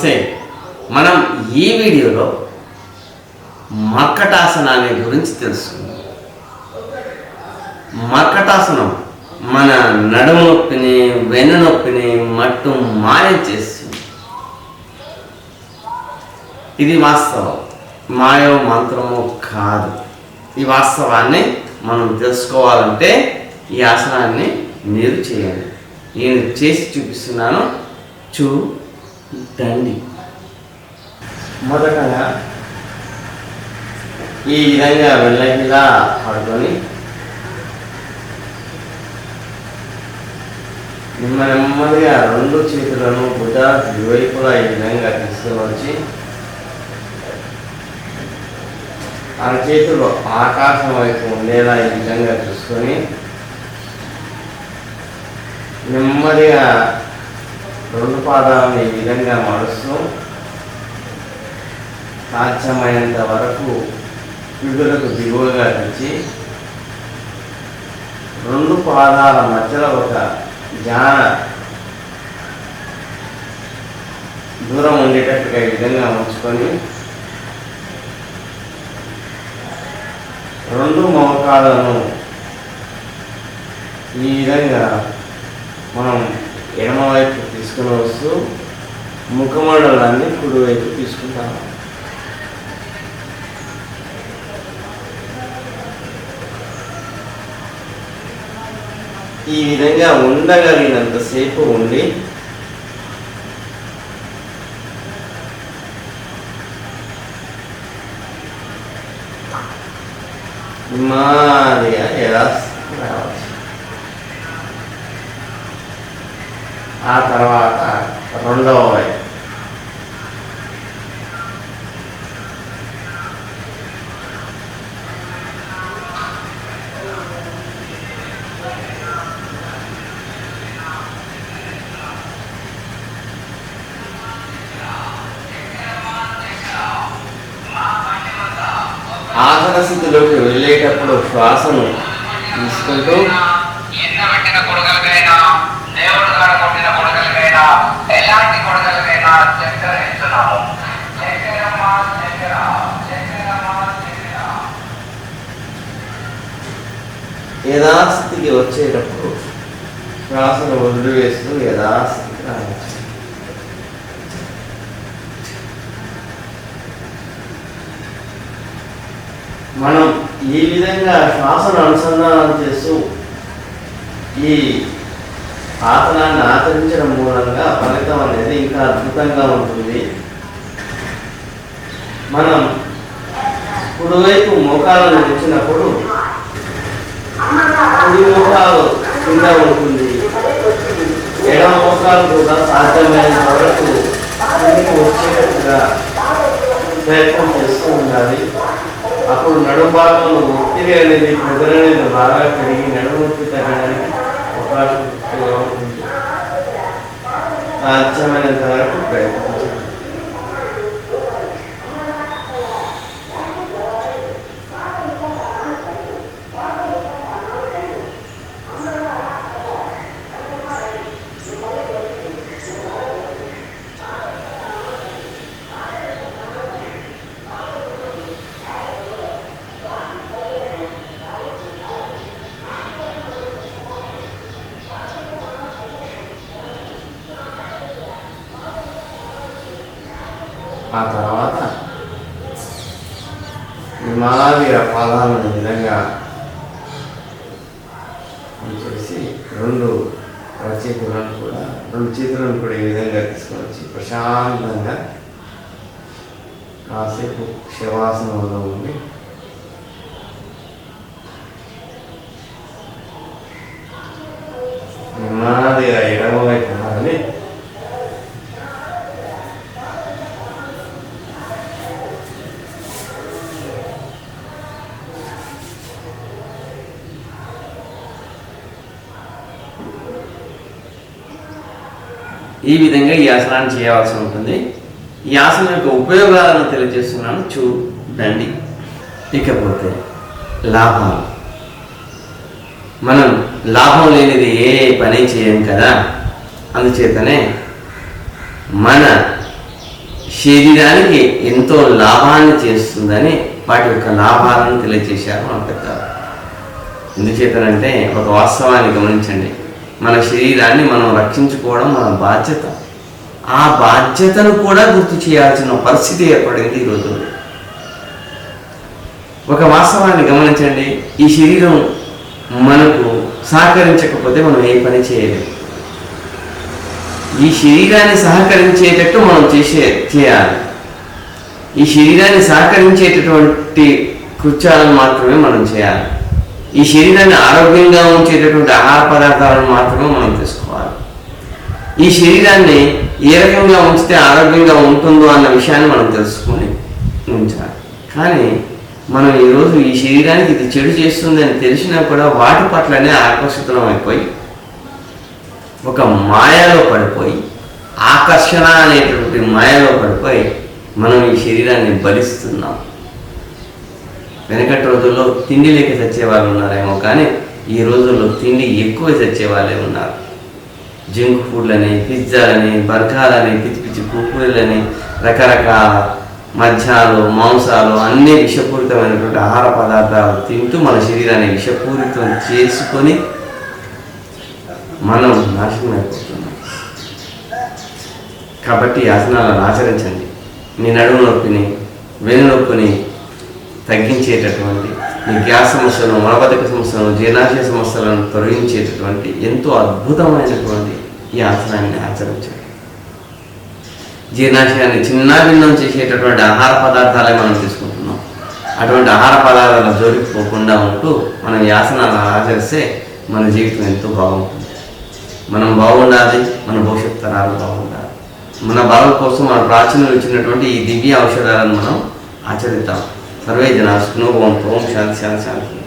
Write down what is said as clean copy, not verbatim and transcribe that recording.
నమస్తే. మనం ఈ వీడియోలో మర్కటాసనాన్ని గురించి తెలుసుకుందాం. మర్కటాసనం మన నడుము నొప్పిని, వెన్ను నొప్పిని మట్టు మాయం చేస్తుంది. ఇది వాస్తవం, మాయో మంత్రము కాదు. ఈ వాస్తవాన్ని మనం తెలుసుకోవాలంటే ఈ ఆసనాన్ని మీరు చేయండి. నేను చేసి చూపిస్తున్నాను, చూడండి. మొదటగా ఈ విధంగా వెళ్ళకిలా పడుకొని నెమ్మదిగా రెండు చేతులను భుజ ఇరువైపులా ఈ విధంగా తీసుకొని వచ్చి అరచేతులు ఆకాశం వైపు ఉండేలా ఈ విధంగా చూసుకొని నెమ్మదిగా రెండు పాదాలను ఈ విధంగా మడుస్తూ సాధ్యమైనంత వరకు పిడులకు దిగువగా తెచ్చి రెండు పాదాల మధ్యలో ఒక జాన దూరం ఉండేటట్టుగా ఈ విధంగా ఉంచుకొని రెండు మోకాలను ఈ విధంగా మనం ఎడమవైపు తీసుకుని వస్తూ ముఖమండలాన్ని కుడివైపు తీసుకుంటాము. ఈ విధంగా ఉండగలిగినంతసేపు ఉండి నెమ్మదిగా రావచ్చు. ఆ తర్వాత రెండవ వైపు ఆసన స్థితిలోకి వెళ్ళేటప్పుడు శ్వాసను తీసుకుంటూ యథాస్థితికి వచ్చేటప్పుడు శ్వాసను వదిలివేస్తూ యథాస్థితికి రావచ్చు. మనం ఈ విధంగా శ్వాసను అనుసంధానం చేస్తూ ఈ ఆసనాన్ని ఆచరించడం మూలంగా ఫలితం అనేది ఇంకా అద్భుతంగా ఉంటుంది. మనం కుడివైపు మోకాలను ఉంచినప్పుడు కుడి మోకాలు కింద ఉంటుంది, ఎడమ మోకాలు కూడా సాధ్యమైనంత వరకు వచ్చేటట్టుగా ప్రయత్నం చేస్తూ ఉండాలి. అప్పుడు నడుము భాగంలో ఒత్తిడి అనేది ప్రెజర్ అనేది బాగా పెరిగి నడుము నొప్పి తగ్గడానికి అవకాశం ఎక్కువగా ఉంటుంది. సాధ్యమైనంత వరకు ప్రయత్నించాలి. ఆ తర్వాత నెమ్మదిగా పాదాలను విధంగా చేసి రెండు చేతులను కూడా ఈ విధంగా తీసుకొని వచ్చి ప్రశాంతంగా కాసేపు శవాసనంలో ఉండి నెమ్మదిగా ఎడమవైపు మారని ఈ విధంగా ఈ ఆసనాన్ని చేయవలసి ఉంటుంది. ఈ ఆసనం యొక్క ఉపయోగాలను తెలియజేస్తున్నాను, చూడండి. ఇకపోతే లాభాలు. మనం లాభం లేనిది ఏ పని చేయం కదా, అందుచేతనే మన శరీరానికి ఎంతో లాభాన్ని చేస్తుందని వాటి యొక్క లాభాలను తెలియజేశారు మన పెద్దలు. ఎందుచేతనంటే ఒక వాస్తవాన్ని గమనించండి, మన శరీరాన్ని మనం రక్షించుకోవడం మన బాధ్యత. ఆ బాధ్యతను కూడా గుర్తు చేయాల్సిన పరిస్థితి ఏర్పడింది ఈరోజు. ఒక వాస్తవాన్ని గమనించండి, ఈ శరీరం మనకు సహకరించకపోతే మనం ఏ పని చేయలేము. ఈ శరీరాన్ని సహకరించేటట్టు మనం చేయాలి. ఈ శరీరాన్ని సహకరించేటటువంటి కృత్యాలను మాత్రమే మనం చేయాలి. ఈ శరీరాన్ని ఆరోగ్యంగా ఉంచేటటువంటి ఆహార పదార్థాలను మాత్రమే మనం తీసుకోవాలి. ఈ శరీరాన్ని ఏ రకంగా ఉంచితే ఆరోగ్యంగా ఉంటుందో అన్న విషయాన్ని మనం తెలుసుకొని ఉంచాలి. కానీ మనం ఈరోజు ఈ శరీరానికి ఇది చెడు చేస్తుందని తెలిసినా కూడా వాటి పట్లనే ఆకర్షితులం అయిపోయి ఒక మాయలో పడిపోయి, ఆకర్షణ అనేటువంటి మాయలో పడిపోయి మనం ఈ శరీరాన్ని బలిస్తున్నాం. వెనకటి రోజుల్లో తిండి లేక చచ్చే వాళ్ళు ఉన్నారేమో, కానీ ఈ రోజుల్లో తిండి ఎక్కువ చచ్చే వాళ్ళే ఉన్నారు. జంక్ ఫుడ్లని, పిజ్జాలని, బర్గాలని, పిచ్చి పిచ్చి కుక్కూరలని, రకరకాల మద్యాలు, మాంసాలు, అన్నీ విషపూరితమైనటువంటి ఆహార పదార్థాలు తింటూ మన శరీరాన్ని విషపూరితం చేసుకొని మనం నాశనం అయిపోతున్నాం. కాబట్టి ఆసనాలను ఆచరించండి. మీ నడుము నొప్పిని, వెను నొప్పిని తగ్గించేటటువంటి, మీ గ్యాస్ సమస్యలను, మలబద్ధక సమస్యలను, జీర్ణాశయ సమస్యలను తొలగించేటటువంటి ఎంతో అద్భుతమైనటువంటి ఈ ఆసనాన్ని ఆచరించండి. జీర్ణాశయాన్ని చిన్నాభిన్నం చేసేటటువంటి ఆహార పదార్థాలే మనం తీసుకుంటున్నాం. అటువంటి ఆహార పదార్థాల జోలికి పోకుండా ఉంటూ మనం ఈ ఆసనాలను ఆచరిస్తే మన జీవితం ఎంతో బాగుంటుంది. మనం బాగుండాలి, మన భవిష్యత్ తరాలు బాగుండాలి. మన బాగు కోసం మన ప్రాచీనులు ఇచ్చినటువంటి ఈ దివ్య ఔషధాలను మనం ఆచరిద్దాం. సర్వే జనా సుఖినో భవంతు. ఓం శాంతి శాంతి శాంతి.